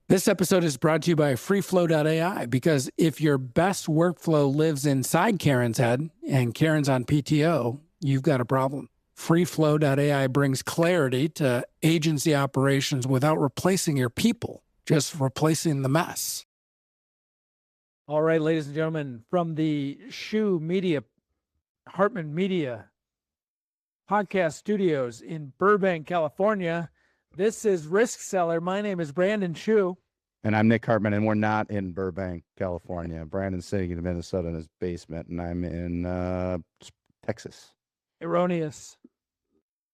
This episode is brought to you by freeflow.ai, because if your best workflow lives inside Karen's head and Karen's on PTO, you've got a problem. Freeflow.ai brings clarity to agency operations without replacing your people, just replacing the mess. All right, ladies and gentlemen, from the Hartman Media podcast studios in Burbank, California, this is Risk Seller. My name is Brandon Shu. And I'm Nick Hartman, and we're not in Burbank, California. Brandon's sitting in Minnesota in his basement, and I'm in Texas. Erroneous.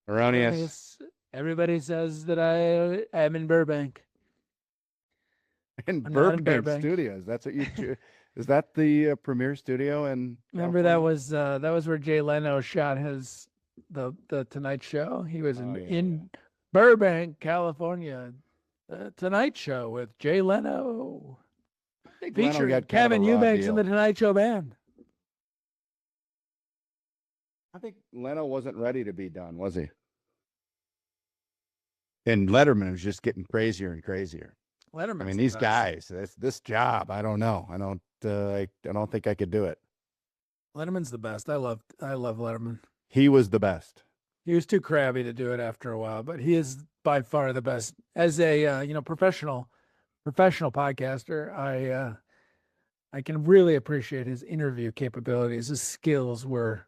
Everybody says that I am in Burbank. In Burbank Studios. That's what you is that the premier studio? And remember that was where Jay Leno shot the Tonight Show. He was in Burbank, California. The Tonight Show with Jay Leno, featuring Kevin Eubanks and the Tonight Show band. I think Leno wasn't ready to be done, was he? And Letterman was just getting crazier and crazier. Letterman. I mean, these guys, this job. I don't know. I don't think I could do it. Letterman's the best. I love Letterman. He was the best. He was too crabby to do it after a while, but he is by far the best. As a professional podcaster, I can really appreciate his interview capabilities. His skills were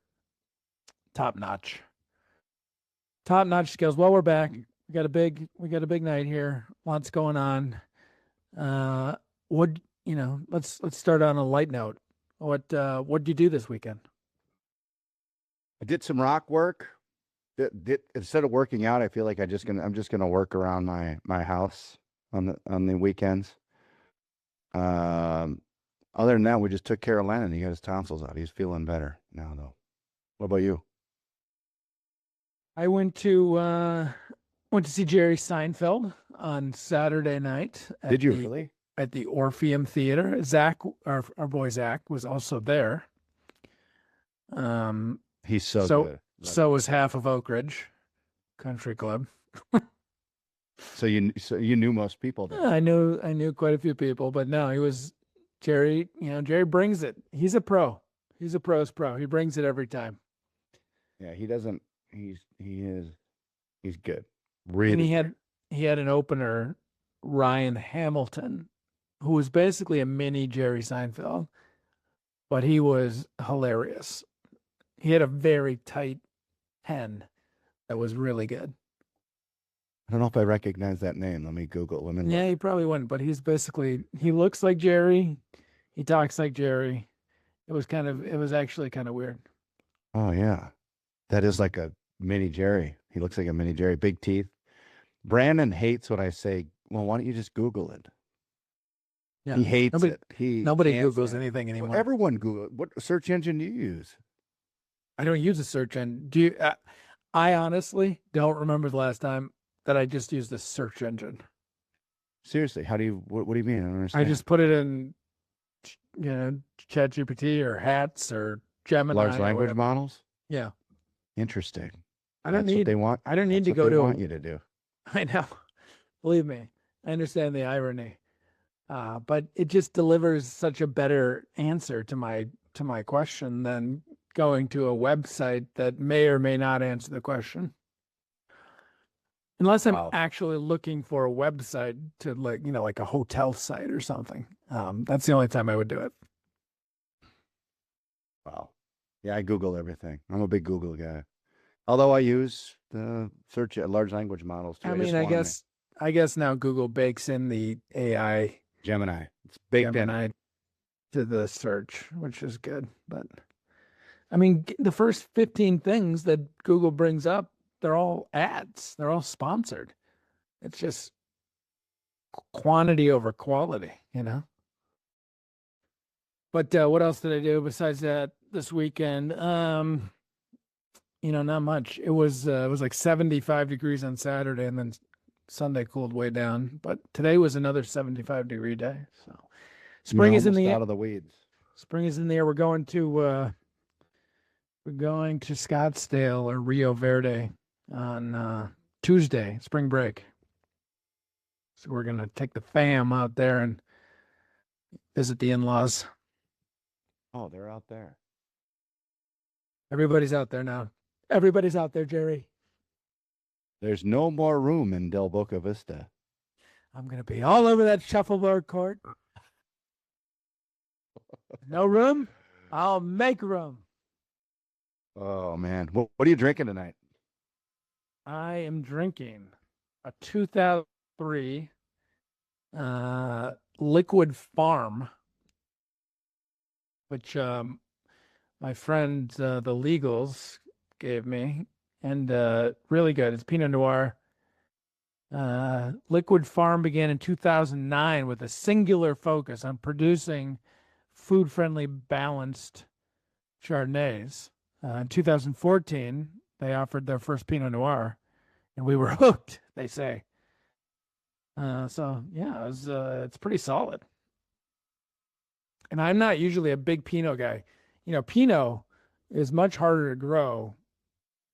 top notch skills. Well, we're back. We got a big night here. Lots going on. Let's start on a light note. What did you do this weekend? I did some rock work. Instead of working out, I feel like I'm just gonna work around my house on the weekends. Other than that, we just took care of Lennon. He got his tonsils out. He's feeling better now, though. What about you? I went to see Jerry Seinfeld on Saturday night. Did you really? At the Orpheum Theater. Zach, our boy Zach, was also there. He's so good. So was half of Oak Ridge Country Club. So you knew most people there. Yeah, I knew quite a few people, but no, he was Jerry. Jerry brings it. He's a pro. He's a pro's pro. He brings it every time. Yeah, he doesn't. He's good. Really. And he had an opener, Ryan Hamilton, who was basically a mini Jerry Seinfeld, but he was hilarious. He had a very tight pen that was really good. I don't know if I recognize that name. Let me Google him. Yeah, he probably wouldn't, but he looks like Jerry. He talks like Jerry. It was actually kind of weird. Oh yeah. That is like a mini Jerry. He looks like a mini Jerry, big teeth. Brandon hates what I say. Well, why don't you just Google it? Yeah. He hates it. Nobody Googles anything anymore. Well, everyone Google it. What search engine do you use? I don't use a search engine. Do you? I honestly don't remember the last time that I just used a search engine. Seriously, how do you? What do you mean? I don't understand. I just put it in, ChatGPT or Hats or Gemini. Large language models. Yeah. Interesting. I don't need. What they want. I don't need to go to. Want you to do. I know. Believe me, I understand the irony, but it just delivers such a better answer to my question than going to a website that may or may not answer the question. Unless I'm actually looking for a website to like a hotel site or something. That's the only time I would do it. Wow. Yeah, I Google everything. I'm a big Google guy. Although I use the search large language models too. I guess now Google bakes in the AI Gemini. It's baked Gemini to the search, which is good. But I mean, the first 15 things that Google brings up, they're all ads. They're all sponsored. It's just quantity over quality, But what else did I do besides that this weekend? Not much. It was like 75 degrees on Saturday, and then Sunday cooled way down. But today was another 75-degree day. So spring is in the out of the weeds. Spring is in the air. We're going to Scottsdale or Rio Verde on Tuesday, spring break. So we're going to take the fam out there and visit the in-laws. Oh, they're out there. Everybody's out there now. Everybody's out there, Jerry. There's no more room in Del Boca Vista. I'm going to be all over that shuffleboard court. No room? I'll make room. Oh, man. What are you drinking tonight? I am drinking a 2003 Liquid Farm, which my friend the Legals gave me, and really good. It's Pinot Noir. Liquid Farm began in 2009 with a singular focus on producing food-friendly, balanced Chardonnays. In 2014, they offered their first Pinot Noir, and we were hooked, they say. So yeah, it's pretty solid. And I'm not usually a big Pinot guy. You know, Pinot is much harder to grow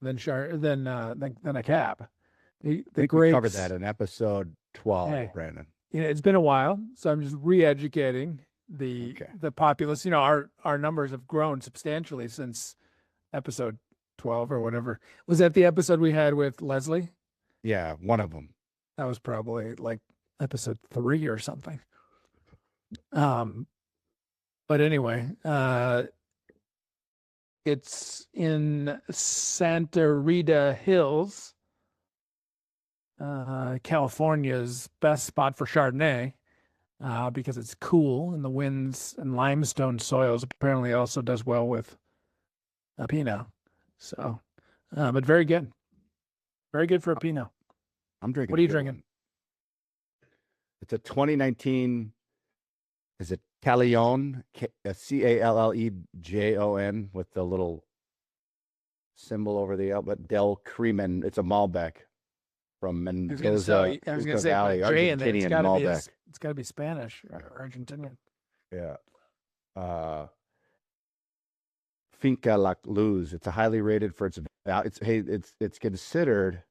than a Cab. The We grapes covered that in episode 12, Hey. Brandon. You know, it's been a while, so I'm just re-educating the populace. You know, our numbers have grown substantially since episode 12 or whatever. Was that the episode we had with Leslie? Yeah, one of them. That was probably like episode 3 or something. But anyway, it's in Santa Rita Hills, California's best spot for Chardonnay, because it's cool and the winds and limestone soils. Apparently also does well with a Pinot. So, but very good. Very good for a Pinot. I'm drinking. What are you a good drinking? one. It's a 2019. Is it Callejon? Callejon with the little symbol over the L, but Del Cremen. It's a Malbec from Mendoza. I was going to say, Valley, J in there. Argentinian Malbec. It's got to be Spanish or Argentinian. Yeah. Finca La Luz. It's a highly rated for its value. It's considered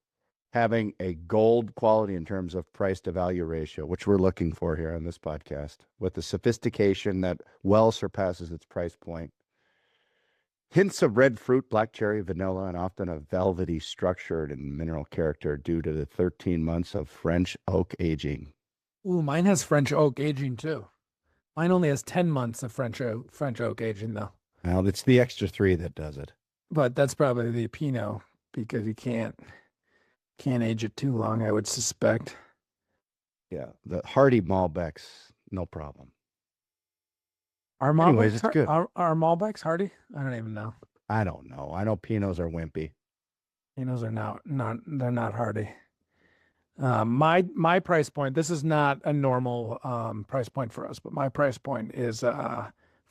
having a gold quality in terms of price to value ratio, which we're looking for here on this podcast, with the sophistication that well surpasses its price point. Hints of red fruit, black cherry, vanilla, and often a velvety structure and mineral character due to the 13 months of French oak aging. Ooh, mine has French oak aging too. Mine only has 10 months of French oak aging though. Well, it's the extra 3 that does it. But that's probably the Pinot because you can't age it too long, I would suspect. Yeah, the hardy Malbecs, no problem. Are Malbecs, Anyways, it's good. Are Malbecs hardy? I don't even know. I don't know. I know Pinots are wimpy. Pinots are they're not hardy. My price point, this is not a normal price point for us, but my price point is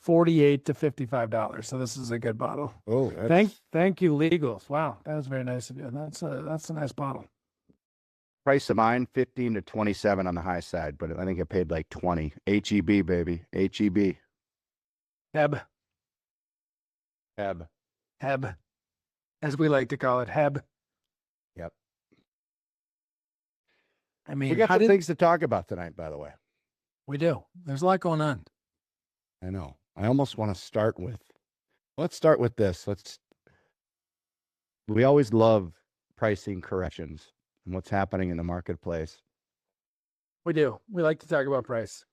$48 to $55. So this is a good bottle. Oh, thank you, Legals. Wow, that was very nice of you. That's a nice bottle. Price of mine, 15 to 27 on the high side, but I think I paid like 20. HEB, baby. HEB. Heb. Heb. Heb. As we like to call it, Heb. Yep. I mean, we got some things to talk about tonight, by the way. We do. There's a lot going on. I know. I almost want to start with, let's start with this. We always love pricing corrections and what's happening in the marketplace. We do. We like to talk about price.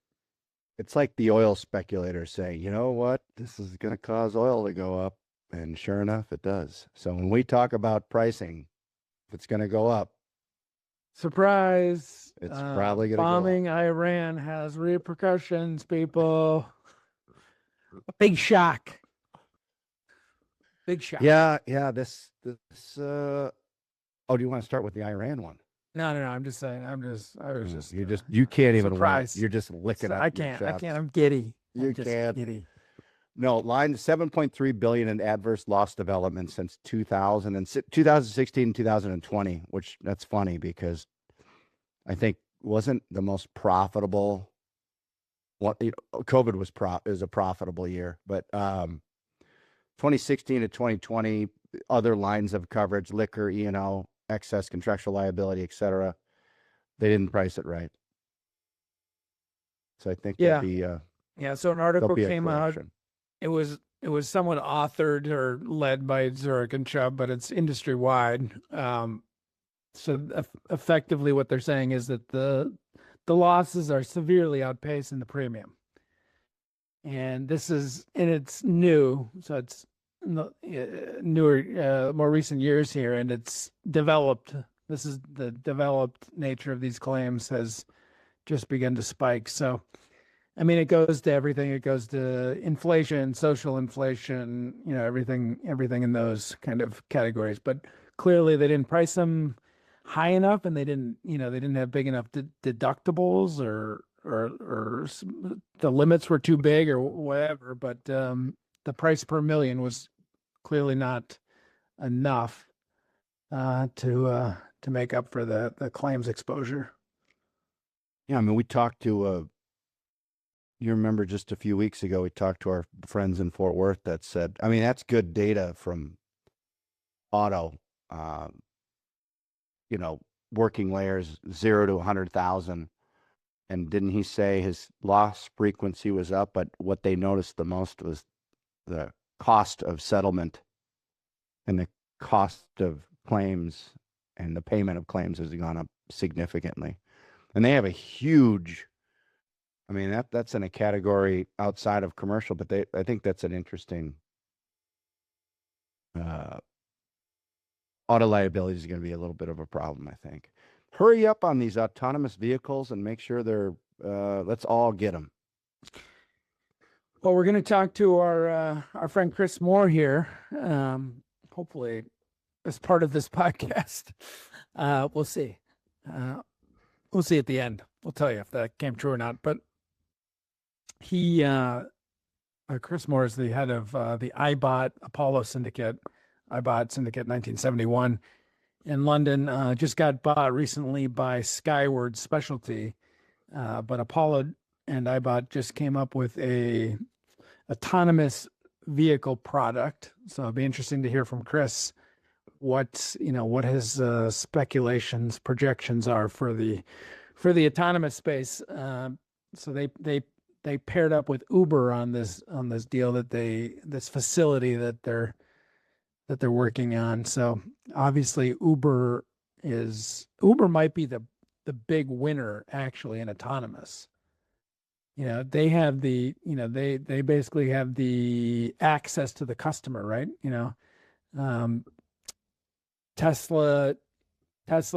It's like the oil speculators saying, you know what? This is going to cause oil to go up. And sure enough, it does. So when we talk about pricing, if it's going to go up, surprise, it's probably going to go up. Bombing Iran has repercussions, people. Big shock. Big shock. Yeah. This. Oh, do you want to start with the Iran one? No. I'm just saying. You can't even. Surprise. You're just licking up. I can't. I'm giddy. You can't. Giddy. No, line 7.3 billion in adverse loss development since 2016 and 2020, which that's funny because I think wasn't the most profitable. COVID is a profitable year, but 2016 to 2020, other lines of coverage, liquor, E&O, excess contractual liability, etc. They didn't price it right. So I think Yeah. So an there'll article be a came out. correction. It was somewhat authored or led by Zurich and Chubb, but it's industry wide. Effectively, what they're saying is that the losses are severely outpacing the premium, and it's new, so it's newer, more recent years here, and it's developed. This is the developed nature of these claims has just begun to spike. So, I mean, it goes to everything. It goes to inflation, social inflation, everything in those kind of categories. But clearly, they didn't price them high enough, and they didn't have big enough deductibles, or the limits were too big, or whatever. But the price per million was clearly not enough to make up for the claims exposure. Yeah, I mean, we talked to you remember just a few weeks ago, we talked to our friends in Fort Worth that said, I mean, that's good data from auto, working layers 0 to 100,000. And didn't he say his loss frequency was up, but what they noticed the most was the cost of settlement and the cost of claims and the payment of claims has gone up significantly. And they have a huge, I mean, that's in a category outside of commercial, but I think that's an interesting, auto liability is going to be a little bit of a problem, I think. Hurry up on these autonomous vehicles and make sure they're, let's all get them. Well, we're going to talk to our friend Chris Moore here, hopefully as part of this podcast. We'll see. We'll see at the end. We'll tell you if that came true or not. But Chris Moore is the head of the iBot Apollo Syndicate, iBot Syndicate 1971 in London. Just got bought recently by Skyward Specialty, but Apollo and iBot just came up with a autonomous vehicle product. So it'll be interesting to hear from Chris what his speculations, projections are for the autonomous space. So they paired up with Uber on this deal this facility that they're working on. So obviously Uber might be the big winner actually in autonomous. They have they basically have the access to the customer, right? Tesla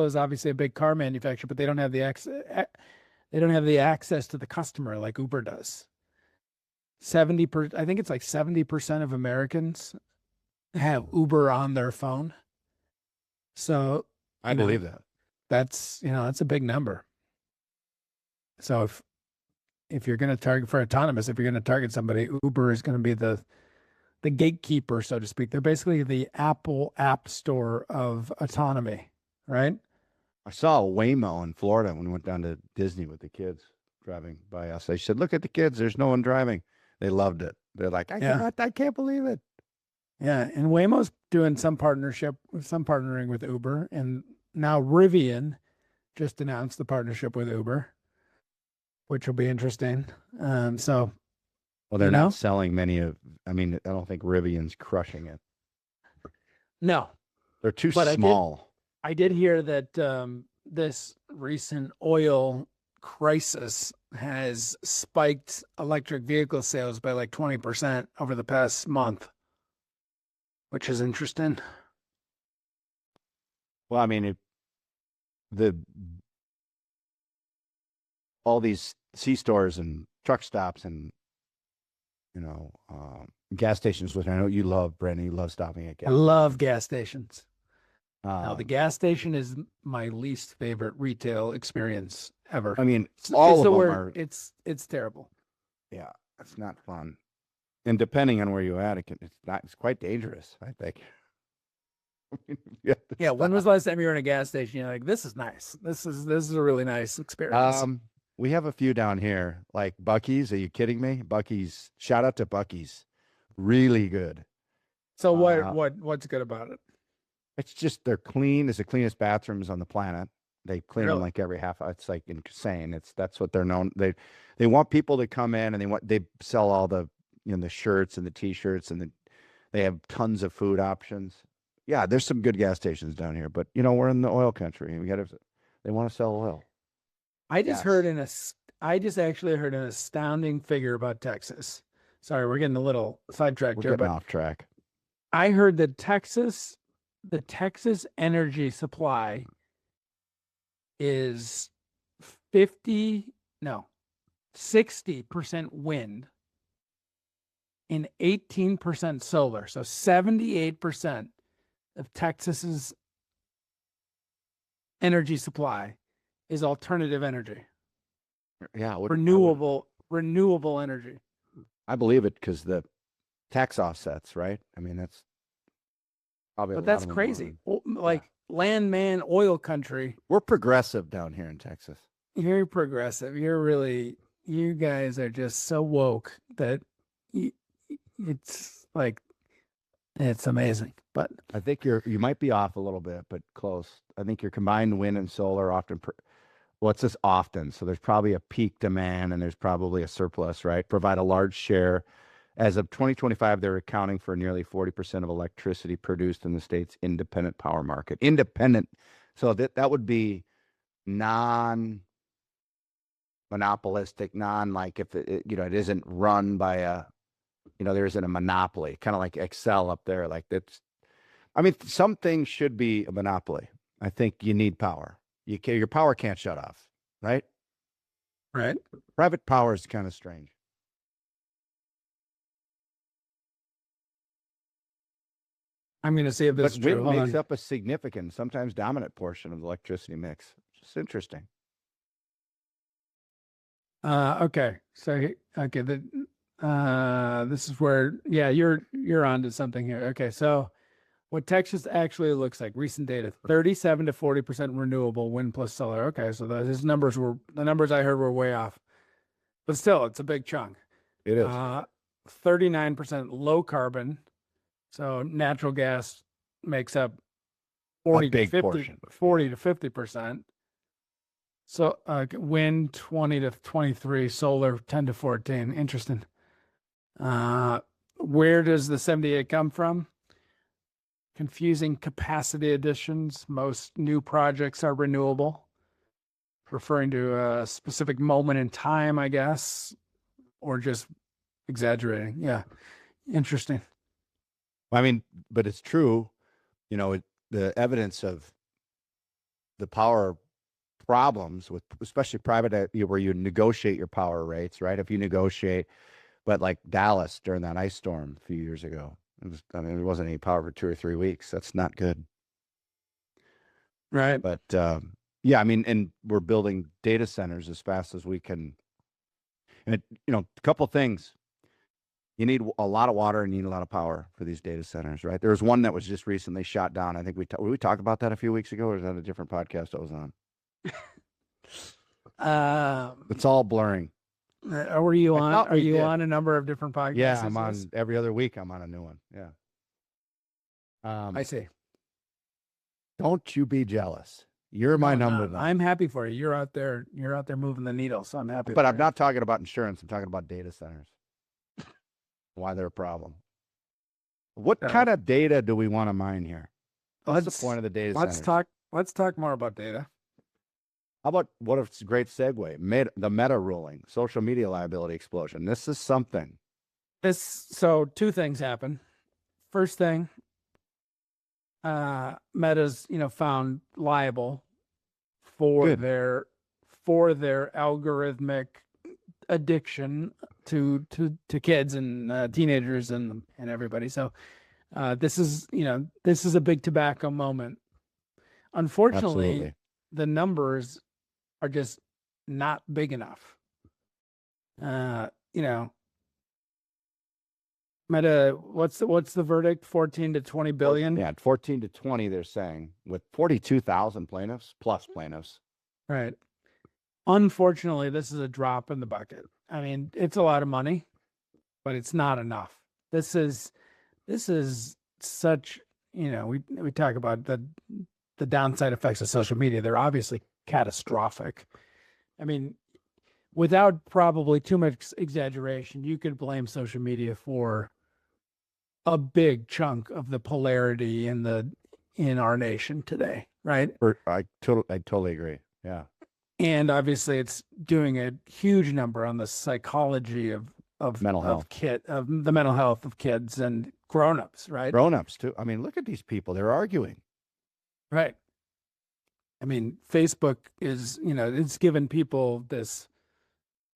is obviously a big car manufacturer, but they don't have the access to the customer like Uber does. I think it's like 70% of Americans have Uber on their phone. So I believe that. That's a big number. So if you're going to target for autonomous, if you're going to target somebody, Uber is going to be the gatekeeper, so to speak. They're basically the Apple App Store of autonomy, right? I saw a Waymo in Florida when we went down to Disney with the kids driving by us. I said, "Look at the kids. There's no one driving." They loved it. They're like, I can't believe it. Yeah, and Waymo's doing some partnering with Uber, and now Rivian just announced the partnership with Uber, which will be interesting. Well, they're not selling many I don't think Rivian's crushing it. No. They're too small. I did hear that this recent oil crisis has spiked electric vehicle sales by like 20% over the past month, which is interesting. Well, all these C-stores and truck stops and gas stations, which I know you love, Brandon. You love stopping at gas stations. I love gas stations. Now, the gas station is my least favorite retail experience ever. All of them are. It's terrible. Yeah, it's not fun. And depending on where you're at, it's quite dangerous, I think. Yeah. When was the last time you were in a gas station? You're like, this is nice. This is a really nice experience. We have a few down here, like Buc-ee's. Are you kidding me? Buc-ee's. Shout out to Buc-ee's. Really good. So what's good about it? It's just they're clean. It's the cleanest bathrooms on the planet. They clean them Really? like every half. It's like insane. That's what they're known. They want people to come in, and they sell all the the shirts and the t-shirts, and they have tons of food options. Yeah, there's some good gas stations down here, but we're in the oil country. They want to sell oil. I just Yes. actually heard an astounding figure about Texas. Sorry, we're getting a little sidetracked We're here, getting but off track. I heard that the Texas energy supply is 60% wind and 18% solar. So 78% of Texas's energy supply is alternative energy, Yeah, renewable energy. I believe it because the tax offsets, right? I mean, that's probably But a lot that's of them crazy. are. Like landman oil country. We're progressive down here in Texas. You're progressive. You guys are just so woke that it's like, it's amazing. But I think you might be off a little bit, but close. I think your combined wind and solar often. What's this often? So there's probably a peak demand and there's probably a surplus, right? Provide a large share. As of 2025, they're accounting for nearly 40% of electricity produced in the state's independent power market. Independent. So that would be non-monopolistic, like if it isn't run by there isn't a monopoly, kind of like Excel up there. Like that's, I mean, some things should be a monopoly. I think you need power. Your power can't shut off, right? right. Private power is kind of strange. I'm going to see if this But is true. wind Hold makes on. up a significant, sometimes dominant portion of the electricity mix. It's interesting. Okay. So, okay. This is where, yeah, you're onto something here. Okay. So what Texas actually looks like, recent data, 37 to 40% renewable wind plus solar. Okay. So the numbers I heard were way off, but still it's a big chunk. It is. 39% low carbon. So natural gas makes up A 40 to big 50, portion. 40 to 50%. So wind 20 to 23, solar 10 to 14. Interesting. Where does the 78 come from? Confusing capacity additions. Most new projects are renewable, referring to a specific moment in time, I guess, or just exaggerating. Yeah. Interesting. I mean, but it's true. The evidence of the power problems with, especially private, where you negotiate your power rates, right? If you negotiate, but like Dallas during that ice storm a few years ago, there wasn't any power for 2 or 3 weeks. That's not good. Right. But yeah, I mean, and we're building data centers as fast as we can. And a couple things. You need a lot of water and you need a lot of power for these data centers, right? There was one that was just recently shot down. I think we talked about that a few weeks ago, or is that a different podcast I was on? It's all blurring. Are you I on? thought Are we you did. on a number of different podcasts? Yeah, I'm on every other week. I'm on a new one. Yeah. I see. Don't you be jealous. You're my number one. I'm happy for you. You're out there moving the needle, so I'm happy. But I'm not talking about insurance. I'm talking about data centers. Why they're a problem. What kind of data do we want to mine here? What's the point of the data centers? Let's talk more about data. How about what if it's a great segue? The meta ruling, social media liability explosion. This is something. So two things happen. First thing, Meta's found liable for their algorithmic addiction to kids and teenagers and everybody. So this is a big tobacco moment. Unfortunately, Absolutely. the numbers are just not big enough. Meta, what's the verdict? 14 to 20 billion? Yeah, 14 to 20, they're saying, with 42,000 plaintiffs plus plaintiffs. Right. Unfortunately, this is a drop in the bucket. I mean, it's a lot of money, but it's not enough. This is such, we talk about the the downside effects of social media. They're obviously catastrophic. I mean, without probably too much exaggeration, you could blame social media for a big chunk of the polarity in our nation today, right? I totally agree. Yeah. And obviously it's doing a huge number on the psychology of Mental health. of the mental health of kids and grown-ups, right? Grown-ups too. I mean, look at these people. They're arguing. Right. I mean, Facebook is, it's given people this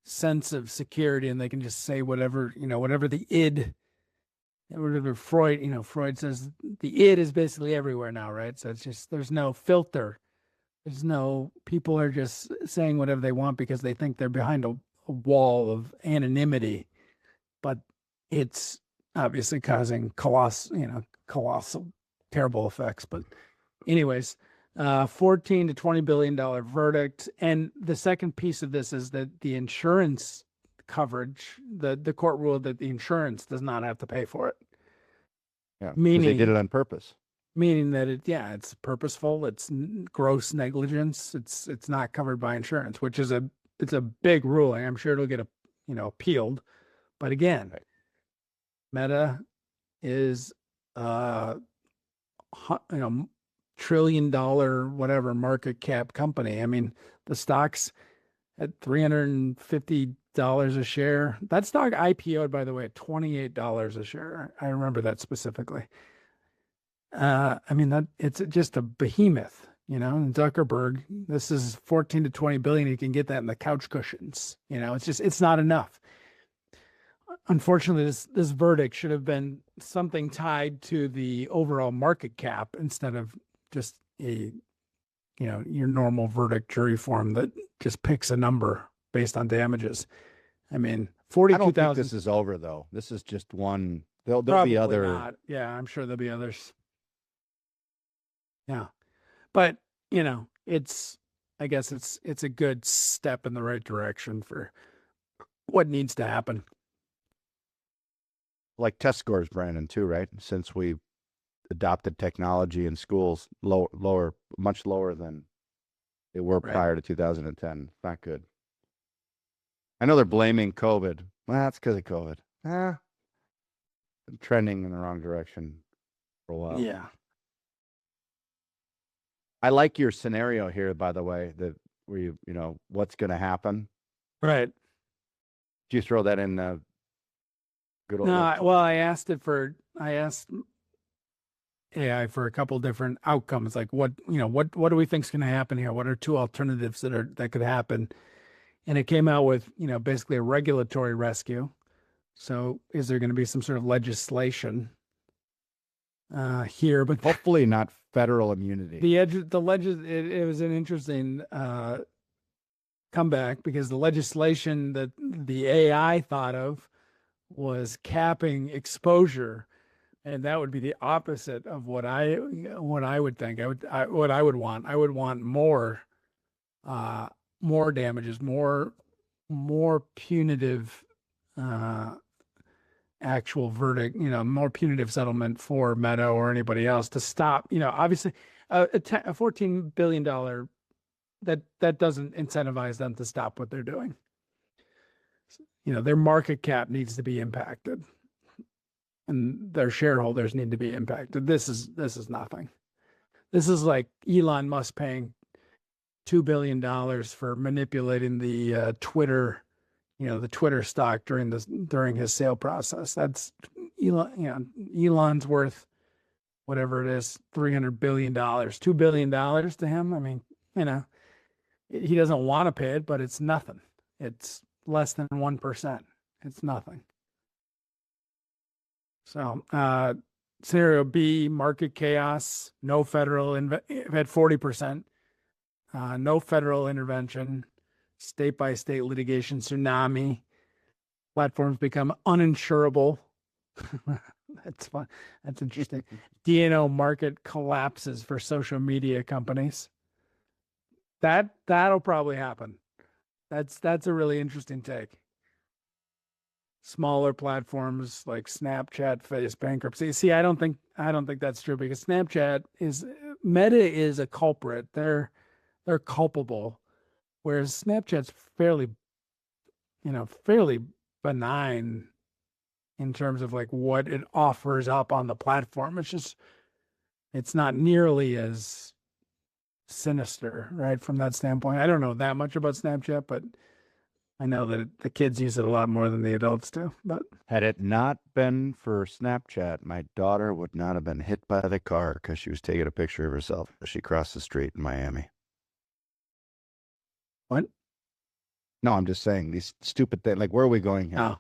sense of security, and they can just say whatever, whatever the id, whatever Freud says the id is basically everywhere now, right? So it's just, there's no filter. People are just saying whatever they want because they think they're behind a wall of anonymity, but it's obviously causing colossal, terrible effects. But anyways, $14 to $20 billion verdict. And the second piece of this is that the insurance coverage, the court ruled that the insurance does not have to pay for it. Yeah, meaning they did it on purpose. Meaning that it's purposeful, it's gross negligence, it's not covered by insurance, which is it's a big ruling. I'm sure it'll get appealed, but again, right. Meta is $1 trillion whatever market cap company. I mean, the stock's at $350 a share. That stock IPO'd, by the way, at $28 a share. I remember that specifically. I mean, it's just a behemoth, and Zuckerberg, this is 14 to 20 billion. You can get that in the couch cushions. It's not enough. Unfortunately, this verdict should have been something tied to the overall market cap instead of just your normal verdict jury form that just picks a number based on damages. I mean, 42,000. I don't think this is over though. This is just one. There'll be other. Not. Yeah, I'm sure there'll be others. Yeah. But, I guess it's a good step in the right direction for what needs to happen. Like test scores, Brandon, too, right? Since we adopted technology in schools much lower than they were prior to 2010. Not good. I know they're blaming COVID. Well, that's because of COVID. Trending in the wrong direction for a while. Yeah. I like your scenario here, by the way, that where you what's going to happen. Right. Did you throw that in? Good old. No, well, I asked AI for a couple different outcomes, like what do we think is going to happen here? What are two alternatives that could happen? And it came out with basically a regulatory rescue. So is there going to be some sort of legislation here? But hopefully not federal immunity. It was an interesting comeback because the legislation that the AI thought of was capping exposure, and that would be the opposite of what I would think. What I would want. I would want more damages, more punitive actual verdict, more punitive settlement for Meta or anybody else to stop, obviously a $14 billion that doesn't incentivize them to stop what they're doing. Their market cap needs to be impacted and their shareholders need to be impacted. This is nothing. This is like Elon Musk paying $2 billion for manipulating the Twitter, the Twitter stock during his sale process. That's Elon. Elon's worth whatever it is, $300 billion, $2 billion to him. I mean, he doesn't want to pay it, but it's nothing. It's less than 1%. It's nothing. So, scenario B, market chaos, no federal, had 40%, no federal intervention, state by state litigation tsunami, platforms become uninsurable. That's fun. That's interesting. D&O market collapses for social media companies. That'll probably happen. That's a really interesting take. smaller platforms like Snapchat face bankruptcy. See, I don't think that's true because Meta is a culprit. They're culpable, whereas Snapchat's fairly benign in terms of like what it offers up on the platform. It's not nearly as sinister, right? From that standpoint. I don't know that much about Snapchat, but I know that the kids use it a lot more than the adults do. But Had it not been for Snapchat, my daughter would not have been hit by the car because she was taking a picture of herself as she crossed the street in Miami. what? No, I'm just saying these stupid things. Like, where are we going here? Oh.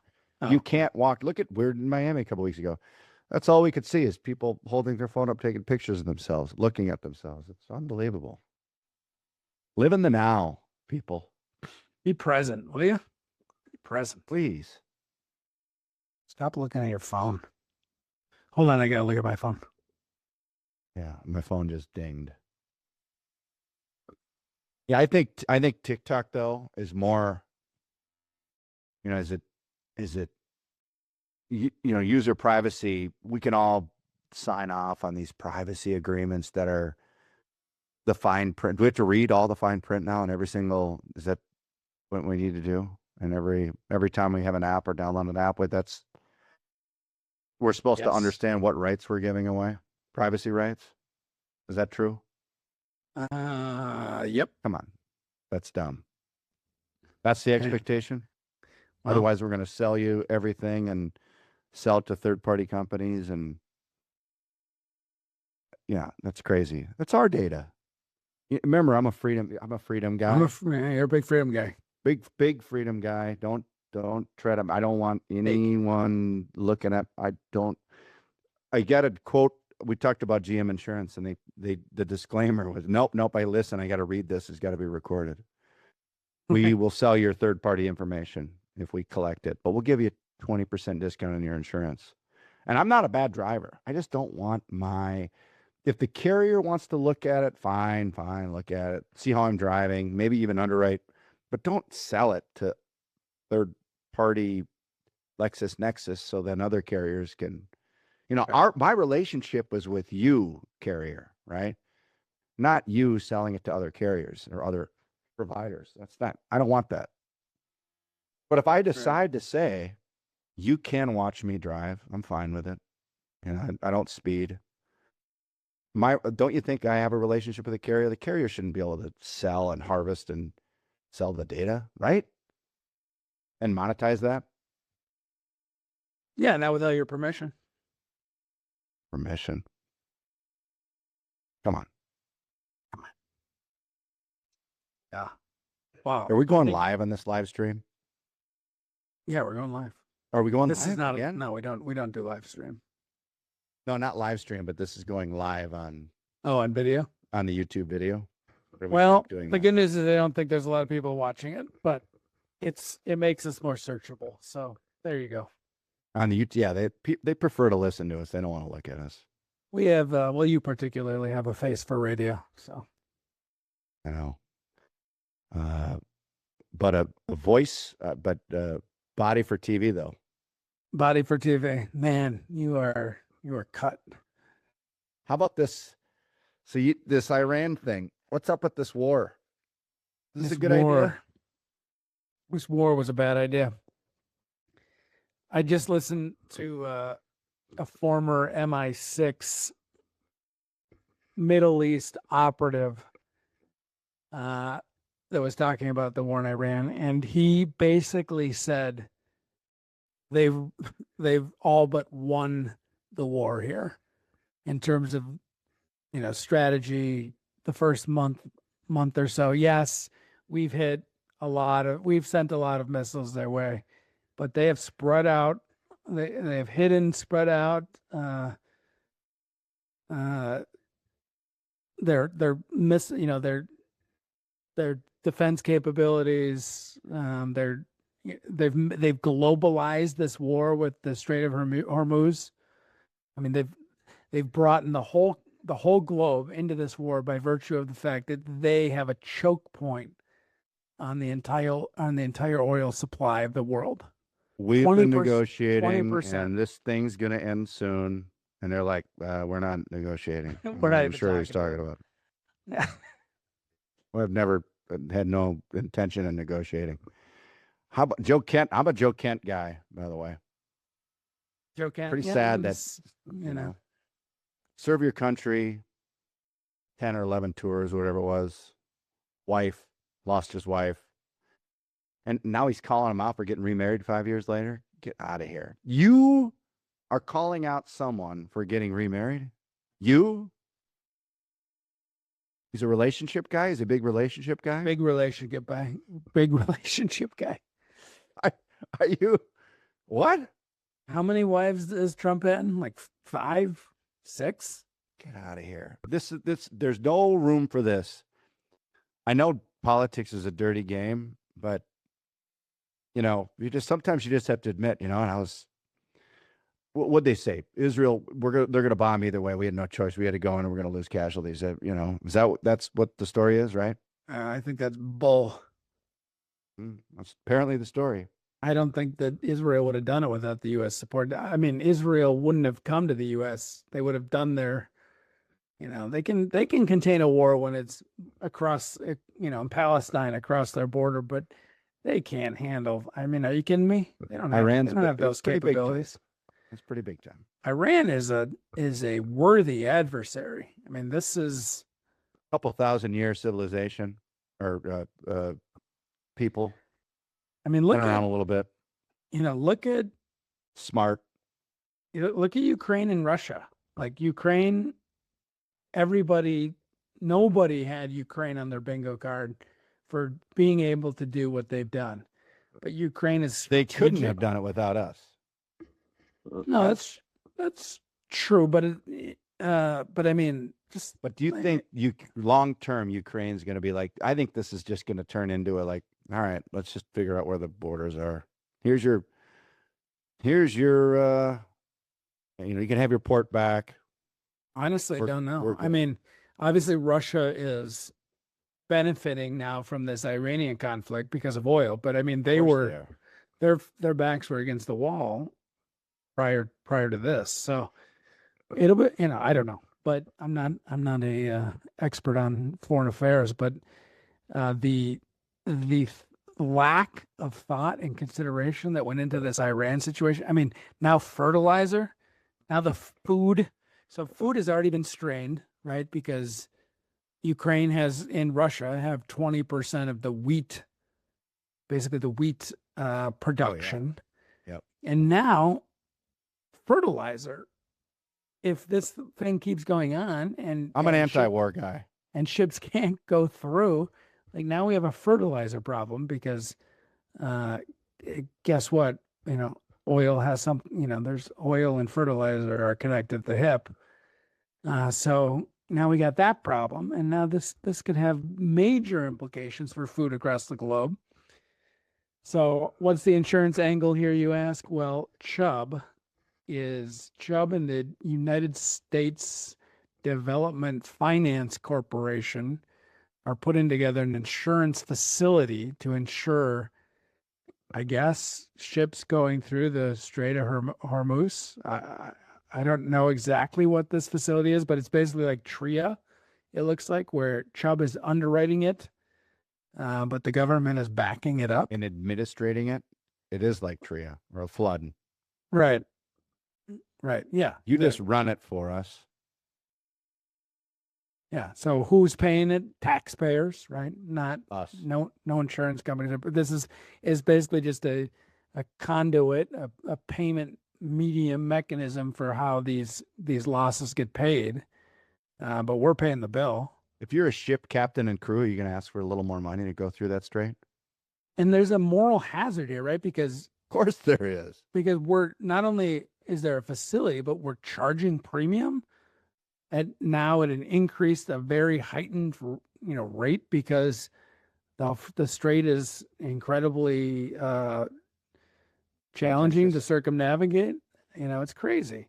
You can't walk. Look at, we were in Miami a couple weeks ago. That's all we could see is people holding their phone up, taking pictures of themselves, looking at themselves. It's unbelievable. Live in the now, people. Be present, will you? Be present. Please. Stop looking at your phone. Hold on, I gotta look at my phone. Yeah, my phone just dinged. Yeah, I think TikTok though is more, is it user privacy. We can all sign off on these privacy agreements that are the fine print. Do we have to read all the fine print now and is that what we need to do? And every time we have an app or download an app we're supposed to understand what rights we're giving away, privacy rights. Is that true? Yep. Come on, that's dumb. That's the expectation. Well, Otherwise, we're going to sell you everything and sell it to third-party companies, and yeah, that's crazy. That's our data. Remember, I'm a freedom guy. you're a big freedom guy. Big freedom guy. Don't tread him. I don't want anyone looking at. I got a quote. We talked about GM Insurance, and the disclaimer was, nope. I listen. I got to read this. It's got to be recorded. We will sell your third-party information if we collect it, but we'll give you a 20% discount on your insurance. And I'm not a bad driver. I just don't want if the carrier wants to look at it, fine, look at it, see how I'm driving, maybe even underwrite, but don't sell it to third-party LexisNexis so then other carriers can, my relationship was with you, carrier, right? Not you selling it to other carriers or other providers. I don't want that. But if I decide to say, you can watch me drive, I'm fine with it. I don't speed. Don't you think I have a relationship with a carrier? The carrier shouldn't be able to sell and harvest and sell the data, right? And monetize that? Yeah, not without your permission. Permission. Come on. Yeah. Wow. Are we going live on this live stream? Yeah, we're going live. Are we going This live is not again? No, we don't do live stream. No, not live stream, but this is going live on on video? On the YouTube video. Well, the good news is I don't think there's a lot of people watching it, but it makes us more searchable. So there you go. On the YouTube, yeah, they prefer to listen to us. They don't want to look at us. We have, you particularly have a face for radio, so. I know. But a voice, body for TV though. Body for TV, man, you are cut. How about this? So this Iran thing. What's up with this war? Is this a good idea? This war was a bad idea. I just listened to a former MI6 Middle East operative that was talking about the war in Iran, and he basically said they've all but won the war here in terms of strategy. The first month or so, yes, we've sent a lot of missiles their way, but they have spread out. They have hidden, spread out. Their defense capabilities. They've globalized this war with the Strait of Hormuz. I mean, they've brought in the whole globe into this war by virtue of the fact that they have a choke point on the entire oil supply of the world. we've been 20%, negotiating, 20%. and this thing's going to end soon. And they're like, we're not negotiating. We're not I'm even sure he's talking talking about. Yeah. Well, I've never had no intention of negotiating. How about Joe Kent? I'm a Joe Kent guy, by the way. Joe Kent. Pretty Yeah, sad that, it's, you know. serve your country, 10 or 11 tours, whatever it was. Wife, lost his wife. And now he's calling him out for getting remarried 5 years later. Get out of here. You are calling out someone for getting remarried? You? He's a relationship guy? He's a big relationship guy? Big relationship guy. Big relationship guy. Are you? What? How many wives does Trump had? Like 5, 6? Get out of here. There's no room for this. I know politics is a dirty game, but sometimes you just have to admit, and I was, what'd they say? Israel, they're going to bomb either way. We had no choice. We had to go in and we're going to lose casualties. That's what the story is, right? I think that's bull. That's apparently the story. I don't think that Israel would have done it without the U.S. support. I mean, Israel wouldn't have come to the U.S. They would have done their, they can contain a war when it's across, in Palestine across their border, but they can't handle. I mean, are you kidding me? They don't have those capabilities. It's pretty big time. Iran is a worthy adversary. I mean, this is a couple thousand-year civilization or people. I mean, look around a little bit. Look at smart. Look at Ukraine and Russia. Like Ukraine, nobody had Ukraine on their bingo card for being able to do what they've done. But Ukraine is. They couldn't have done it without us. No, that's true. But I mean, just. But do you think long term Ukraine's going to be like? I think this is just going to turn into a like. All right, let's just figure out where the borders are. Here's your you can have your port back. Honestly, I don't know. I mean, obviously Russia is benefiting now from this Iranian conflict because of oil, but I mean their backs were against the wall prior to this. So it'll be, I don't know, but I'm not a expert on foreign affairs, but the lack of thought and consideration that went into this Iran situation. I mean, now fertilizer, now the food. So food has already been strained, right? Because Ukraine and Russia have 20% of the wheat, basically the wheat production. Oh, yeah. Yep. And now fertilizer, if this thing keeps going on I'm an anti-war guy. And ships can't go through, like now we have a fertilizer problem because guess what? Oil has there's oil and fertilizer are connected at the hip. So now we got that problem. And now this could have major implications for food across the globe. So what's the insurance angle here, you ask? Well, Chubb and the United States Development Finance Corporation are putting together an insurance facility to insure, I guess, ships going through the Strait of Hormuz. I don't know exactly what this facility is, but it's basically like TRIA, it looks like, where Chubb is underwriting it, but the government is backing it up. And administrating it. It is like TRIA or a flood. Right. Yeah. You just run it for us. Yeah. So who's paying it? Taxpayers, right? Not us. No insurance companies. This is basically just a conduit, a payment medium mechanism for how these losses get paid. But we're paying the bill. If you're a ship captain and crew, you're going to ask for a little more money to go through that strait. And there's a moral hazard here, right? Because of course there is. Because we're not only is there a facility, but we're charging premium at an increased, a very heightened, rate because the strait is incredibly challenging to circumnavigate. It's crazy.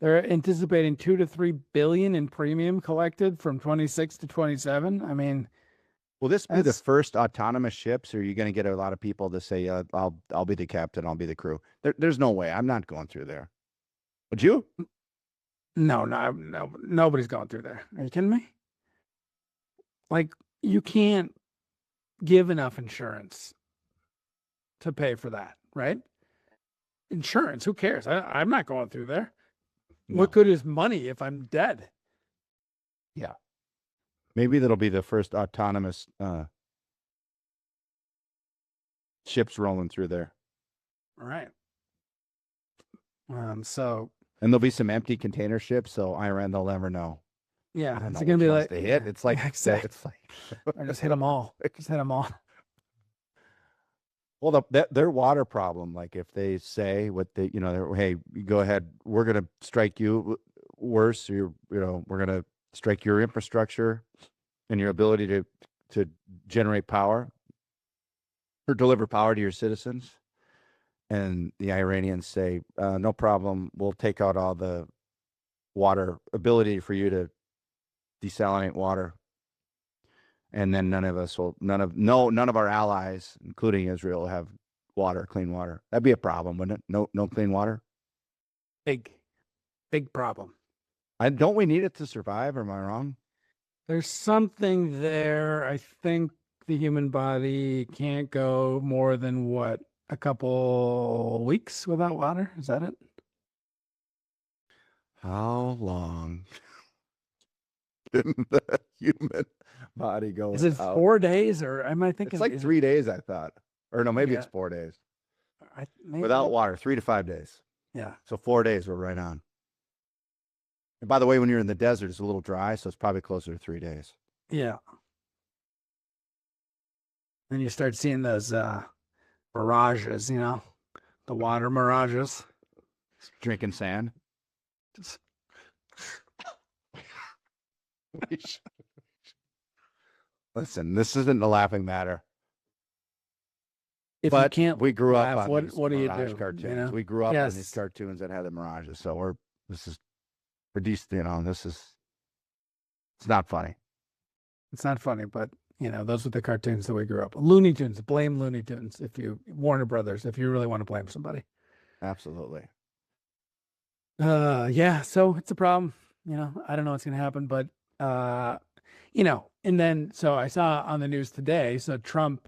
They're anticipating 2 to 3 billion in premium collected from 26 to 27. I mean, Will this be the That's- first autonomous ships, or are you going to get a lot of people to say, I'll be the captain, I'll be the crew? There's no way. I'm not going through there. Would you? No, nobody's going through there. Are you kidding me? Like, you can't give enough insurance to pay for that, right? Insurance, who cares? I'm not going through there. No. What good is money if I'm dead? Yeah. Maybe that'll be the first autonomous ships rolling through there. All right. So And there'll be some empty container ships, so Iran, they'll never know. yeah, I don't it's know gonna which be ones like to hit. It's like yeah, exactly. it's like I just hit them all. Just hit them all. well, their water problem. Like if they say what they, hey, you go ahead, we're gonna strike you worse. Or we're gonna strike your infrastructure and your ability to generate power or deliver power to your citizens. And the Iranians say, no problem. We'll take out all the water ability for you to desalinate water. And then none of our allies, including Israel, have clean water. That'd be a problem, wouldn't it? No clean water. Big problem. Don't we need it to survive? Or am I wrong? There's something there. I think the human body can't go more than what, a couple weeks without water? Is that it? How long can the human body go? Is it without? 4 days, or am I thinking It's like is 3 days, I thought. Or no, maybe it's Yeah. 4 days. maybe, Without water, 3 to 5 days. Yeah. So 4 days, we're right on. And by the way, when you're in the desert, it's a little dry, so it's probably closer to 3 days. Yeah. Then you start seeing those mirages, the water mirages. Drinking sand. Just Listen, this isn't a laughing matter. if But you can't we grew up laugh, on these what do you mirage do? cartoons. We grew up on these Yes. cartoons that had the mirages. So it's not funny. It's not funny, but those were the cartoons that we grew up. Looney Tunes, blame Looney Tunes Warner Brothers, if you really want to blame somebody. Absolutely. Yeah, so it's a problem. I don't know what's gonna happen, but and then so I saw on the news today, so Trump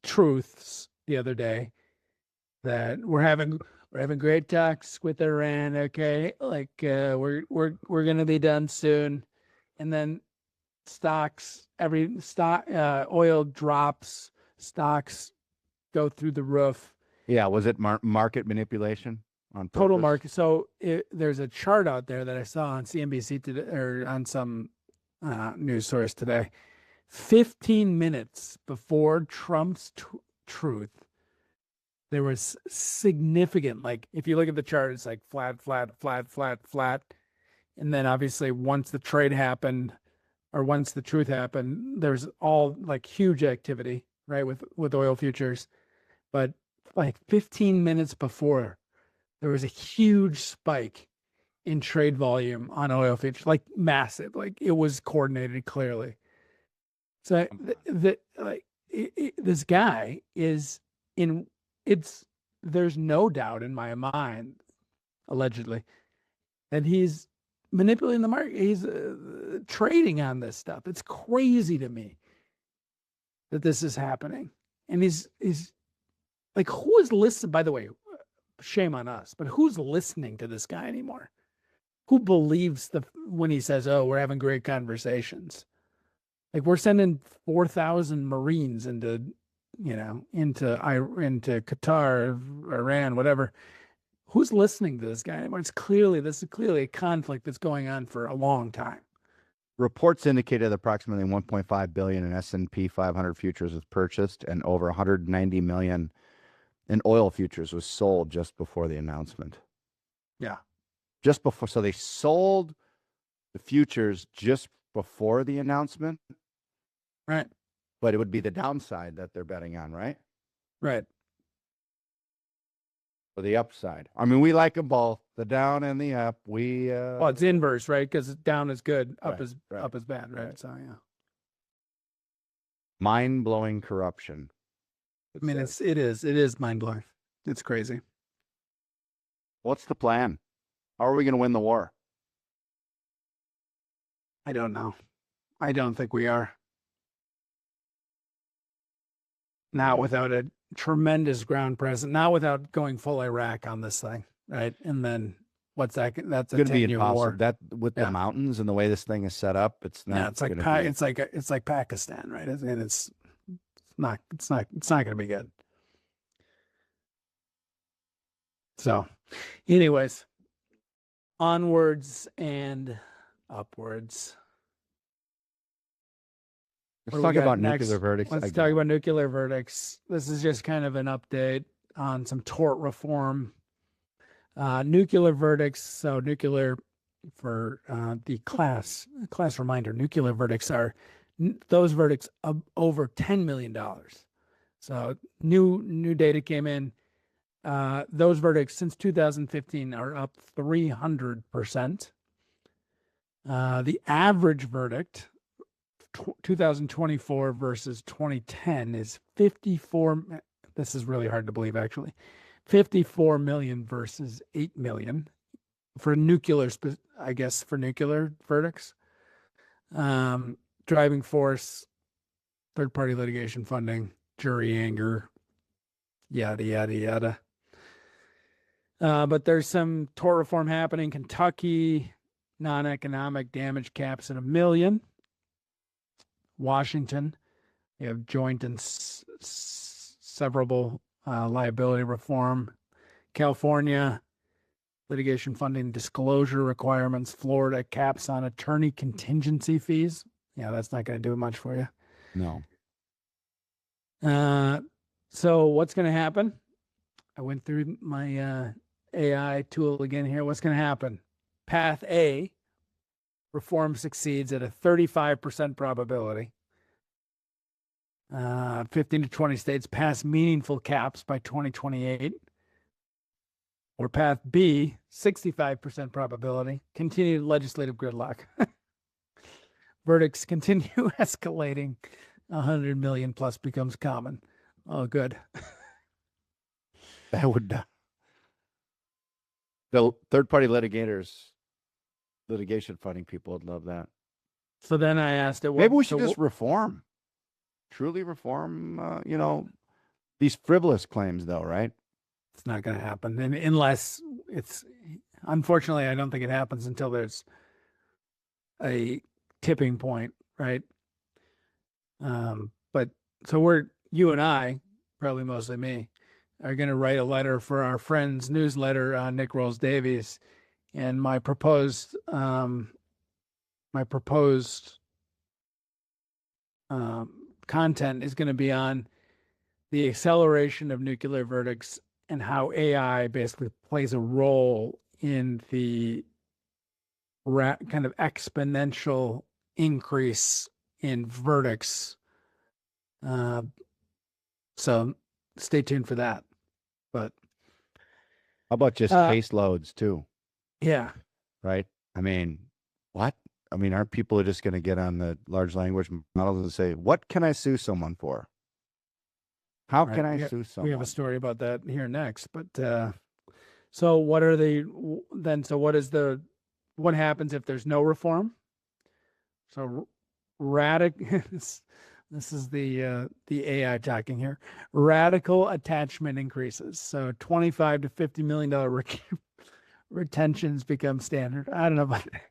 truths the other day that we're having great talks with Iran, okay? Like we're gonna be done soon. And then oil drops, stocks go through the roof. Yeah, was it market manipulation on purpose? Total market. So there's a chart out there that I saw on CNBC today, or on some news source today. 15 minutes before Trump's truth, there was significant, like if you look at the chart, it's like flat. And then obviously once the trade happened, or once the truth happened, there's all like huge activity, right, with oil futures. But like 15 minutes before, there was a huge spike in trade volume on oil futures, like massive, like it was coordinated clearly. So this guy is there's no doubt in my mind, allegedly, that he's manipulating the market. He's trading on this stuff. It's crazy to me that this is happening. And he's like, who is listening? By the way, shame on us, but who's listening to this guy anymore? Who believes when he says, "Oh, we're having great conversations"? Like, we're sending 4,000 Marines into Qatar, Iran, whatever. Who's listening to this guy anymore? This is clearly a conflict that's going on for a long time. Reports indicated that approximately 1.5 billion in S&P 500 futures was purchased, and over 190 million in oil futures was sold just before the announcement. Yeah. Just before. So they sold the futures just before the announcement. Right. But it would be the downside that they're betting on, right? Right. Or the upside. I mean, we like them both, the down and the up. Well, it's inverse, right? Because down is good, up is bad, right? Right. So yeah. Mind-blowing corruption. I mean, it is mind blowing. It's crazy. What's the plan? How are we going to win the war? I don't know. I don't think we are. Not without a tremendous ground presence, not without going full Iraq on this thing, right? And then what's that? That's a It's going to be 10-year impossible. war. That with the mountains and the way this thing is set up, it's not. Yeah, it's like Pakistan, right? And it's not going to be good. So, anyways, onwards and upwards. Let's talk about nuclear verdicts. Let's talk about nuclear verdicts. This is just kind of an update on some tort reform. Nuclear verdicts. So nuclear, for the class reminder, nuclear verdicts are those verdicts of over $10 million. So new data came in. Those verdicts since 2015 are up 300%. The average verdict 2024 versus 2010 is 54. This is really hard to believe, actually. 54 million versus 8 million for nuclear, I guess, for nuclear verdicts. Driving force, third-party litigation funding, jury anger, yada, yada, yada. But there's some tort reform happening. Kentucky, non-economic damage caps at $1 million. Washington, you have joint and severable liability reform. California, litigation funding disclosure requirements. Florida, caps on attorney contingency fees. Yeah, that's not going to do much for you. No. So what's going to happen? I went through my AI tool again here. What's going to happen? Path A, reform succeeds at a 35% probability. 15 to 20 states pass meaningful caps by 2028. Or path B, 65% probability, continued legislative gridlock. Verdicts continue escalating. 100 million plus becomes common. Oh, good. That would. The third-party litigation funding people would love that. So then I asked it. Maybe we should just reform. Truly reform, these frivolous claims, though, right? It's not going to happen. And unless it's, unfortunately, I don't think it happens until there's a tipping point, right? But so you and I, probably mostly me, are going to write a letter for our friend's newsletter, Nick Rolls Davies, and my proposed content is going to be on the acceleration of nuclear verdicts and how AI basically plays a role in the kind of exponential increase in verdicts. So stay tuned for that. But how about just caseloads too? Yeah. Right. I mean, what? I mean, aren't people just going to get on the large language models and say, what can I sue someone for? How can I sue someone? We have a story about that here next. But so what are so what happens if there's no reform? So this is the AI talking here. Radical attachment increases. So $25 to $50 million retentions become standard. I don't know about that.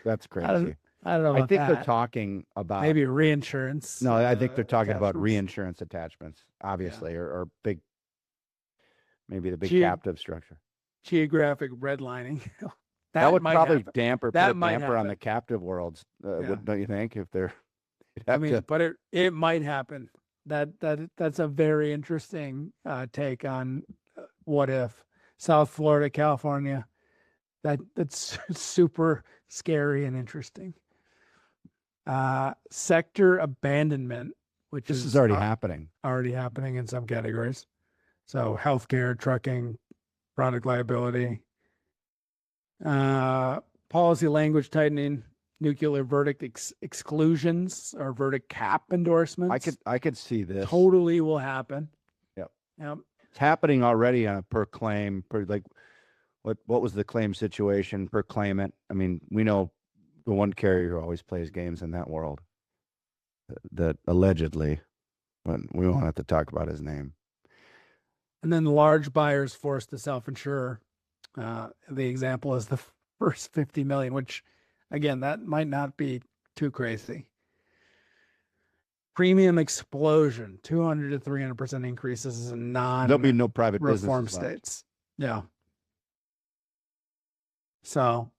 That's crazy. I don't know about I think that. they're talking about maybe reinsurance. No, I think they're talking about reinsurance attachments, obviously, or big, maybe the big captive structure. Geographic redlining. That would probably happen. damper on the captive worlds, don't you think? If they're, but it might happen. That's a very interesting take on what if South Florida, California. That's super scary and interesting. Sector abandonment, which this is already happening. Already happening in some categories. So healthcare, trucking, product liability. Policy language tightening, nuclear verdict exclusions or verdict cap endorsements. I could see this. Totally will happen. Yep. Yep. It's happening already on a per claim, per like what was the claim situation per claimant? I mean, we know the one carrier who always plays games in that world that allegedly, but we won't have to talk about his name. And then the large buyers forced to self-insure. The example is the first 50 million, which again, that might not be too crazy. Premium explosion, 200 to 300% increases in There'll be no private reform businesses left. states. Yeah. So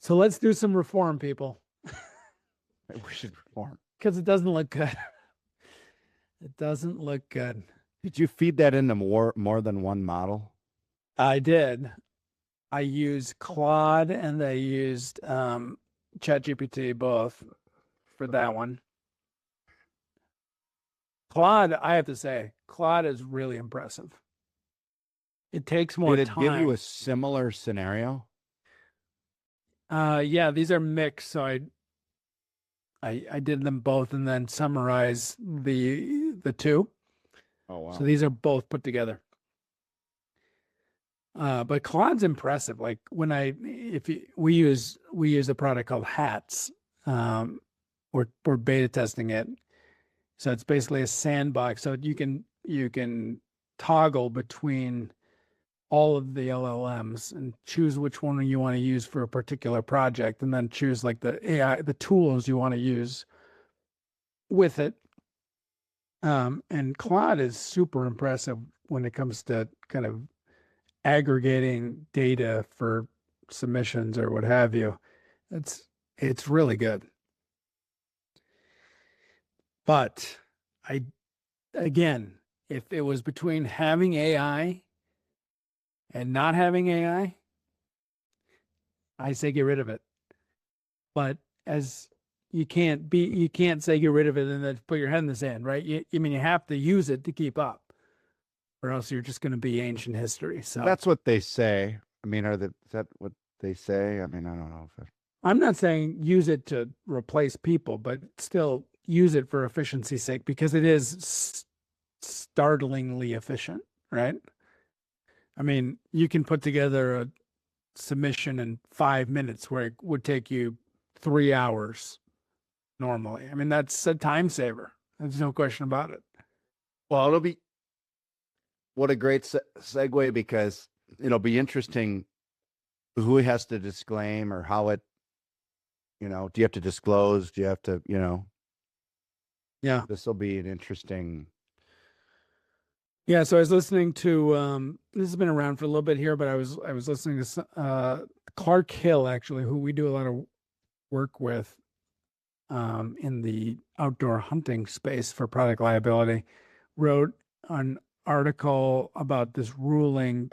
let's do some reform, people. We should reform. Because it doesn't look good. It doesn't look good. Did you feed that into more than one model? I did. I used Claude and I used ChatGPT both for that one. Claude, I have to say, Claude is really impressive. It takes more time. Did it give you a similar scenario? Yeah, these are mixed, so I did them both and then summarize the two. Oh wow. So these are both put together. But Claude's impressive. Like when we use a product called Hats. We're beta testing it. So it's basically a sandbox. So you can toggle between all of the LLMs and choose which one you want to use for a particular project, and then choose like the AI, the tools you want to use with it. And Claude is super impressive when it comes to kind of aggregating data for submissions or what have you. It's really good. But again, if it was between having AI and not having AI, I say get rid of it. But as you can't say get rid of it and then put your head in the sand, right? You have to use it to keep up, or else you're just going to be ancient history. So that's what they say. I mean, is that what they say? I mean, I don't know if I'm not saying use it to replace people, but still use it for efficiency's sake, because it is startlingly efficient, right? I mean, you can put together a submission in 5 minutes where it would take you 3 hours normally. I mean, that's a time saver. There's no question about it. Well, it'll be what a great segue, because it'll be interesting who has to disclaim or how it, do you have to disclose? Do you have to, Yeah. This will be an interesting. Yeah. So I was listening to, this has been around for a little bit here, but I was listening to Clark Hill, actually, who we do a lot of work with in the outdoor hunting space for product liability, wrote an article about this ruling,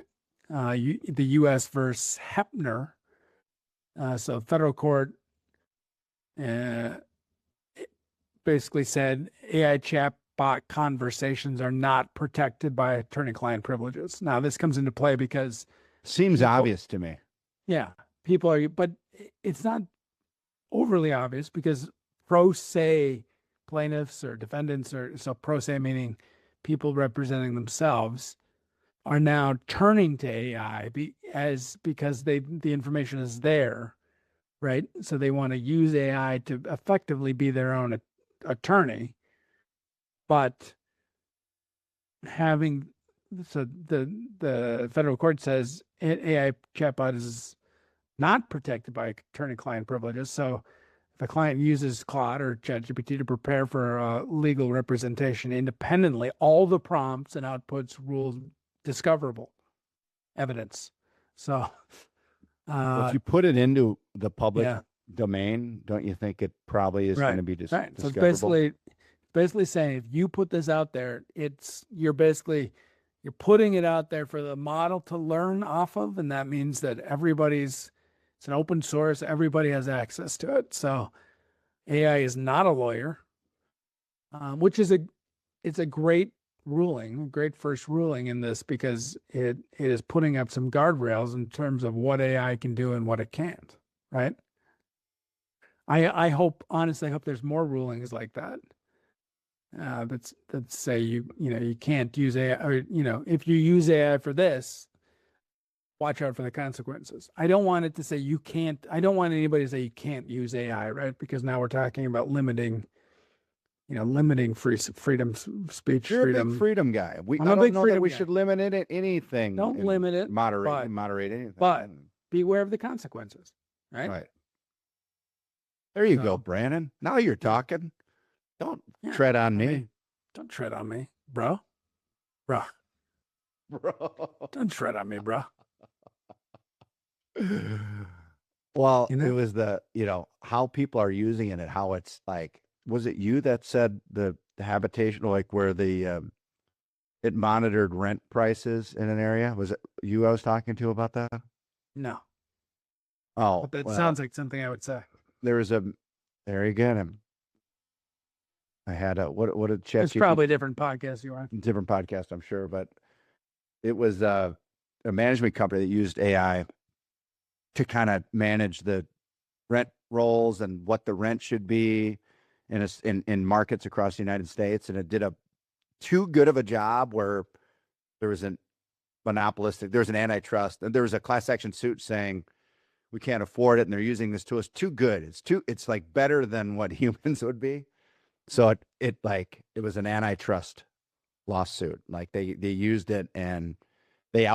the U.S. versus Heppner. So federal court basically said AI chatbot conversations are not protected by attorney-client privileges. Now, this comes into play because Seems obvious to me. yeah, people are, but it's not overly obvious, because pro se plaintiffs or defendants, or so pro se meaning people representing themselves, are now turning to AI because the information is there, right? So they want to use AI to effectively be their own attorney, but the federal court says AI chatbot is not protected by attorney-client privileges. So if a client uses Claude or ChatGPT to prepare for legal representation independently, all the prompts and outputs rule discoverable evidence. So If you put it into the public domain, don't you think it probably is going to be right. So discoverable? it's basically saying, if you put this out there, you're putting it out there for the model to learn off of, and that means that it's an open source, everybody has access to it. So AI is not a lawyer, which is it's a great ruling, great first ruling in this, because it is putting up some guardrails in terms of what AI can do and what it can't, right? I hope, honestly, I hope there's more rulings like that. That say you can't use AI, or if you use AI for this, watch out for the consequences. I don't want it to say you can't. I don't want anybody to say you can't use AI, right? Because now we're talking about limiting freedom, speech, You're freedom. a big freedom guy. I'm I a don't big know that freedom we guy. should limit it anything. Don't limit it, Moderate anything. but beware of the consequences, right? Right. There you So- go, Brandon. Now you're talking. Don't Yeah, tread on I me. mean, don't tread on me, bro. Bro, Bro. don't tread on me, bro. Well, You know? it was how people are using it and how it's like, was it you that said the habitation, like where it monitored rent prices in an area? Was it you I was talking to about that? No, Oh, but that well, sounds like something I would say. there you get him. I had what a chat. It's probably a different podcast you are. Different podcast, I'm sure, but it was a management company that used AI to kind of manage the rent rolls and what the rent should be in markets across the United States, and it did a too good of a job where there was an antitrust, and there was a class action suit saying we can't afford it, and they're using this tool. It's too good. It's like better than what humans would be. So it was an antitrust lawsuit. Like they used it and they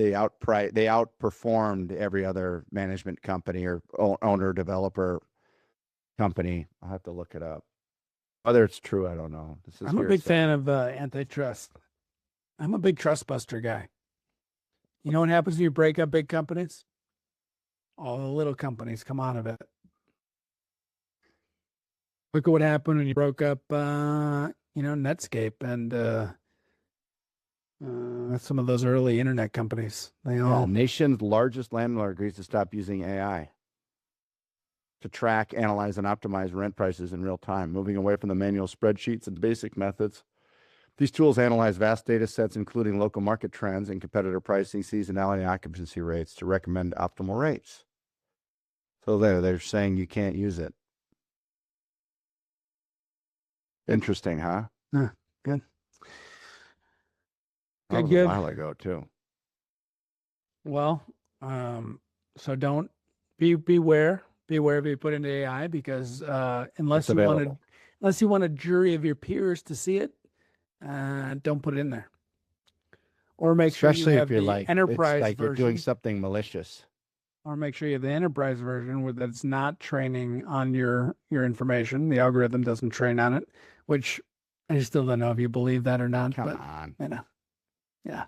outperformed every other management company or owner developer company. I'll have to look it up. Whether it's true, I don't know. I'm a big fan of antitrust. I'm a big trust buster guy. You know what happens when you break up big companies? All the little companies come out of it. Look at what happened when you broke up, Netscape and some of those early internet companies. They all nation's largest landlord agrees to stop using AI to track, analyze, and optimize rent prices in real time, moving away from the manual spreadsheets and basic methods. These tools analyze vast data sets, including local market trends and competitor pricing, seasonality, and occupancy rates to recommend optimal rates. So they're saying you can't use it. Interesting, huh? Yeah, good. That was Good. a while ago too. Well, so don't beware if you put into AI, because unless you want a jury of your peers to see it, don't put it in there. Or make Especially sure you have if you're the enterprise it's like version. you're doing something malicious. Or make sure you have the enterprise version where that's not training on your information. The algorithm doesn't train on it, which I still don't know if you believe that or not. Come on. Yeah.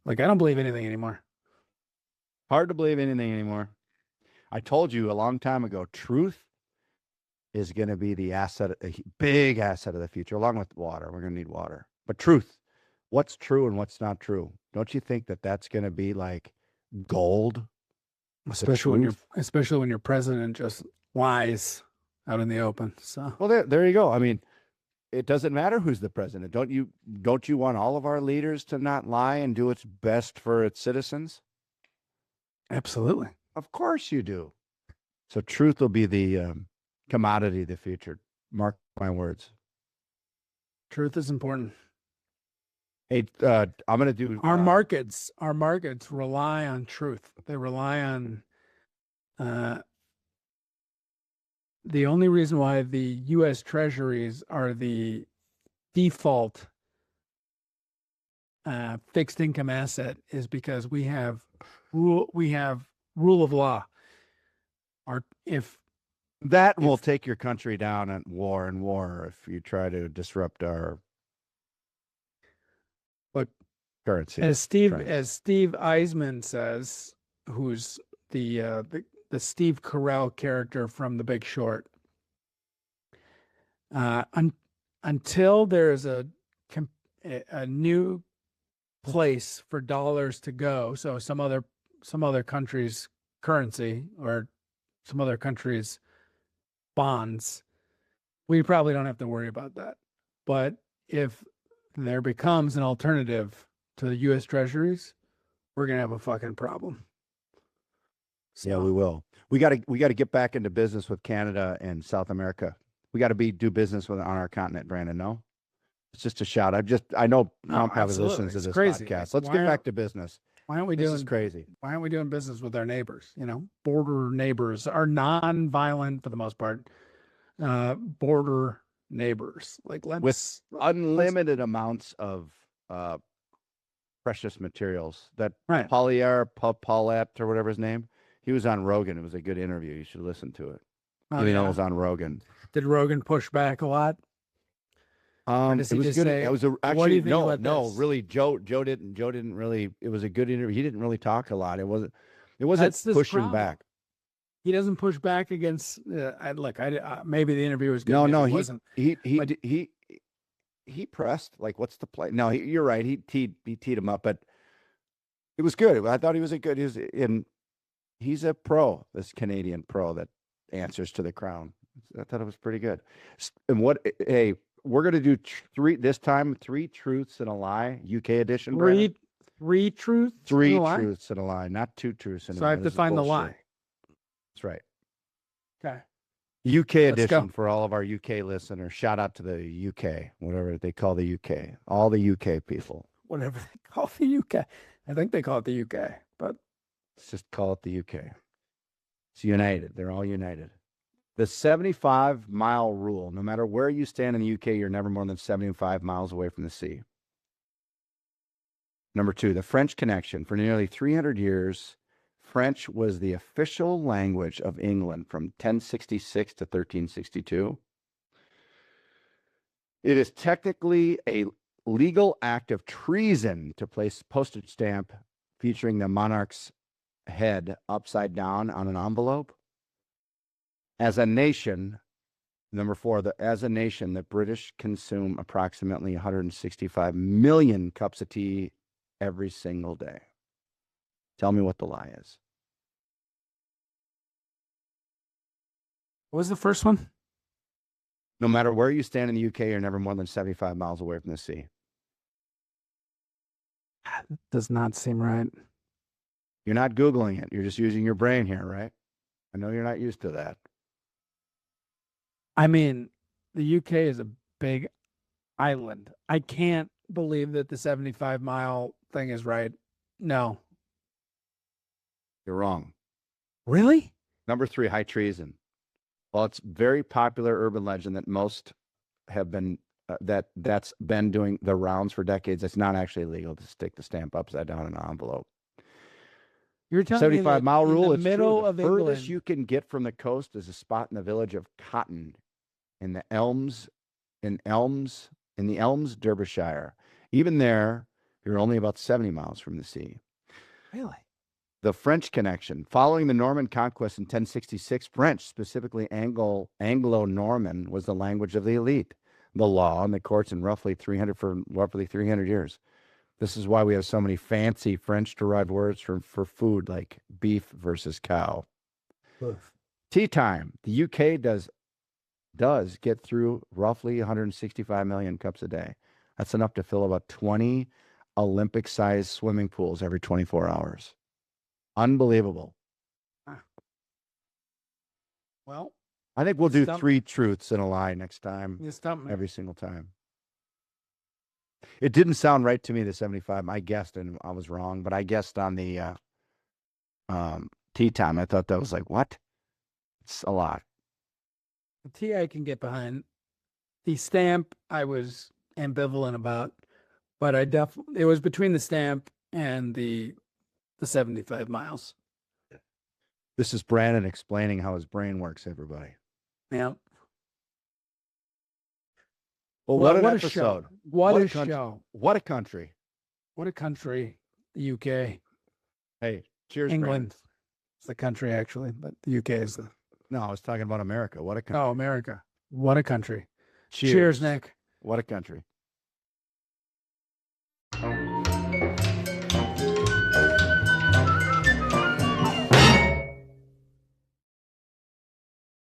Like, I don't believe anything anymore. Hard to believe anything anymore. I told you a long time ago, truth is going to be the asset, a big asset of the future, along with water. We're going to need water. But truth, what's true and what's not true? Don't you think that that's going to be like gold? Especially when your president just lies out in the open. So, well, there you go. I mean, it doesn't matter who's the president. Don't you want all of our leaders to not lie and do what's best for its citizens? absolutely. Of course you do. So truth will be the commodity of the future. Mark my words. Truth is important. Hey, I'm going to do Our markets rely on truth. They rely on the only reason why the U.S. Treasuries are the default fixed income asset is because we have rule of law. That will take your country down at war if you try to disrupt our currency. As Steve Eisman says, who's the Steve Carell character from The Big Short, until there's a new place for dollars to go, so some other country's currency or some other country's bonds, we probably don't have to worry about that. But if there becomes an alternative to the U.S. Treasuries, we're going to have a fucking problem. Yeah, we will. We got to get back into business with Canada and South America. We got to do business with on our continent, Brandon. No, it's just a shout. I know Trump probably listens to this crazy. podcast. Let's get back to business. Why aren't we This doing is crazy? Why aren't we doing business with our neighbors? You know, border neighbors are non-violent for the most part. Border neighbors, like With unlimited amounts of precious materials. That right. Paulette or whatever his name. He was on Rogan. It was a good interview. You should listen to it. Oh, It was on Rogan. Did Rogan push back a lot? It was good. Say, it was actually what do you think no, about no, this? Joe didn't really. It was a good interview. He didn't really talk a lot. It wasn't pushing problem. back. He doesn't push back against. Maybe the interview was good. No, he he wasn't. He pressed like, what's the play? No, you're right. He teed him up, but it was good. I thought he was he's a pro. This Canadian pro that answers to the crown. I thought it was pretty good. And we're going to do three truths and a lie, UK edition. Three truths? Three truths and a lie, not two truths and a lie. So I have to find the lie. That's right. Okay. UK edition for all of our UK listeners. Shout out to the UK, whatever they call the UK, all the UK people. Whatever they call the UK. I think they call it the UK, but let's just call it the UK. It's united. They're all united. The 75-mile rule. No matter where you stand in the UK, you're never more than 75 miles away from the sea. Number 2, the French connection. For nearly 300 years, French was the official language of England from 1066 to 1362. It is technically a legal act of treason to place a postage stamp featuring the monarch's head upside down on an envelope. As a nation, number 4, as a nation, the British consume approximately 165 million cups of tea every single day. Tell me what the lie is. What was the first one? No matter where you stand in the UK, you're never more than 75 miles away from the sea. That does not seem right. You're not Googling it. You're just using your brain here, right? I know you're not used to that. I mean, the UK is a big island. I can't believe that the 75-mile thing is right. No. You're wrong. Really? Number 3, high treason. Well, it's very popular urban legend that most have been, that's been doing the rounds for decades. It's not actually legal to stick the stamp upside down in an envelope. You're telling me 75-mile rule. In the middle of England, furthest England, you can get from the coast is a spot in the village of Cotton, in the Elms, Derbyshire. Even there, you're only about 70 miles from the sea. Really? The French connection. Following the Norman conquest in 1066, French, specifically Anglo-Norman, was the language of the elite, the law, and the courts in roughly 300 years. This is why we have so many fancy French-derived words for food, like beef versus cow. Oof. Tea time. The UK does get through roughly 165 million cups a day. That's enough to fill about 20 Olympic-sized swimming pools every 24 hours. Unbelievable. Well, I think we'll do 3 truths and a lie next time. You stumped me. Every single time. It didn't sound right to me, the 75. I guessed, and I was wrong, but I guessed on the tea time. I thought that was like, what? It's a lot. The tea I can get behind. The stamp I was ambivalent about, but it was between the stamp and the 75 miles. This is Brandon explaining how his brain works, everybody. Yeah. Well, what an episode. Show. What a show. What a country. What a country. The UK. Hey, cheers, England. Brandon. It's the country, actually, but the UK is the... No, I was talking about America. What a country. Oh, America. What a country. Cheers, Nick. What a country.